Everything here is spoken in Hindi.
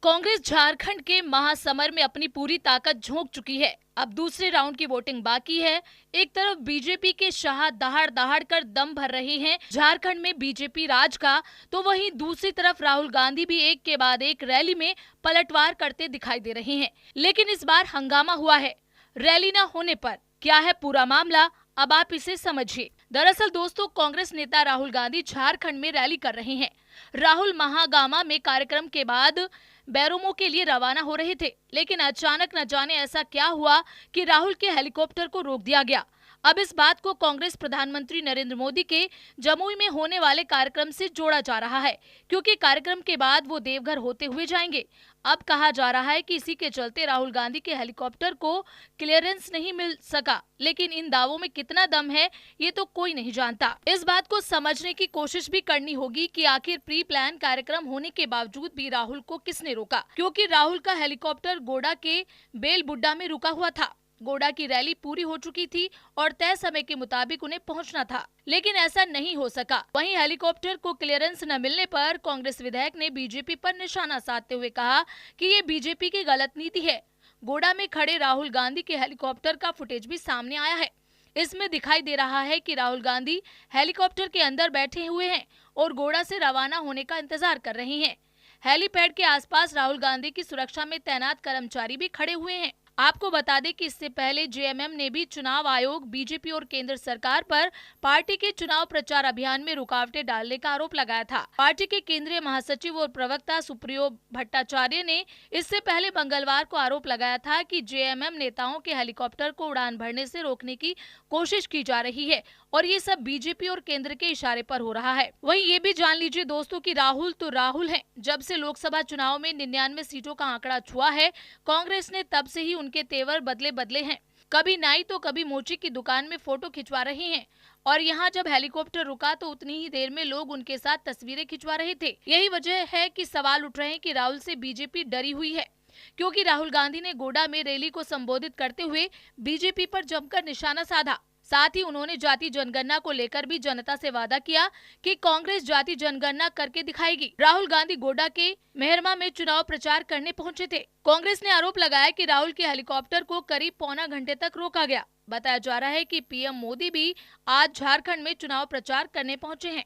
कांग्रेस झारखंड के महासमर में अपनी पूरी ताकत झोंक चुकी है। अब दूसरे राउंड की वोटिंग बाकी है। एक तरफ बीजेपी के शाह दहाड़ दहाड़ कर दम भर रहे हैं झारखंड में बीजेपी राज का, तो वहीं दूसरी तरफ राहुल गांधी भी एक के बाद एक रैली में पलटवार करते दिखाई दे रहे हैं। लेकिन इस बार हंगामा हुआ है रैली न होने पर। क्या है पूरा मामला, अब आप इसे समझिए। दरअसल दोस्तों, कांग्रेस नेता राहुल गांधी झारखंड में रैली कर रहे हैं। राहुल महागामा में कार्यक्रम के बाद बैरोमो के लिए रवाना हो रहे थे, लेकिन अचानक न जाने ऐसा क्या हुआ कि राहुल के हेलीकॉप्टर को रोक दिया गया। अब इस बात को कांग्रेस प्रधानमंत्री नरेंद्र मोदी के जमुई में होने वाले कार्यक्रम से जोड़ा जा रहा है, क्योंकि कार्यक्रम के बाद वो देवघर होते हुए जाएंगे। अब कहा जा रहा है कि इसी के चलते राहुल गांधी के हेलीकॉप्टर को क्लियरेंस नहीं मिल सका, लेकिन इन दावों में कितना दम है ये तो कोई नहीं जानता। इस बात को समझने की कोशिश भी करनी होगी कि आखिर प्री प्लान कार्यक्रम होने के बावजूद भी राहुल को किसने रोका, क्योंकि राहुल का हेलीकॉप्टर गोडा के बेलबुड्डा में रुका हुआ था। गोडा की रैली पूरी हो चुकी थी और तय समय के मुताबिक उन्हें पहुंचना था, लेकिन ऐसा नहीं हो सका। वहीं हेलीकॉप्टर को क्लियरेंस न मिलने पर कांग्रेस विधायक ने बीजेपी पर निशाना साधते हुए कहा कि ये बीजेपी की गलत नीति है। गोडा में खड़े राहुल गांधी के हेलीकॉप्टर का फुटेज भी सामने आया है। इसमें दिखाई दे रहा है कि राहुल गांधी हेलीकॉप्टर के अंदर बैठे हुए हैं और गोडा से रवाना होने का इंतजार कर रहे हैं। हेलीपैड के आसपास राहुल गांधी की सुरक्षा में तैनात कर्मचारी भी खड़े हुए हैं। आपको बता दें कि इससे पहले जेएमएम ने भी चुनाव आयोग, बीजेपी और केंद्र सरकार पर पार्टी के चुनाव प्रचार अभियान में रुकावटें डालने का आरोप लगाया था। पार्टी के केंद्रीय महासचिव और प्रवक्ता सुप्रियो भट्टाचार्य ने इससे पहले मंगलवार को आरोप लगाया था कि जेएमएम नेताओं के हेलीकॉप्टर को उड़ान भरने से रोकने की कोशिश की जा रही है और ये सब बीजेपी और केंद्र के इशारे पर हो रहा है। वहीं ये भी जान लीजिए दोस्तों कि राहुल तो राहुल हैं। जब से लोकसभा चुनाव में 99 सीटों का आंकड़ा छुआ है, कांग्रेस ने तब से ही उनके तेवर बदले हैं। कभी नाई तो कभी मोची की दुकान में फोटो खिंचवा रहे हैं और यहाँ जब हेलीकॉप्टर रुका तो उतनी ही देर में लोग उनके साथ तस्वीरें खिंचवा रहे थे। यही वजह है कि सवाल उठ रहे हैं कि राहुल से बीजेपी डरी हुई है, क्योंकि राहुल गांधी ने गोडा में रैली को संबोधित करते हुए बीजेपी पर जमकर निशाना साधा। साथ ही उन्होंने जाति जनगणना को लेकर भी जनता से वादा किया कि कांग्रेस जाति जनगणना करके दिखाएगी। राहुल गांधी गोडा के मेहरमा में चुनाव प्रचार करने पहुंचे थे। कांग्रेस ने आरोप लगाया कि राहुल के हेलीकॉप्टर को करीब पौना घंटे तक रोका गया। बताया जा रहा है कि पीएम मोदी भी आज झारखंड में चुनाव प्रचार करने पहुंचे हैं।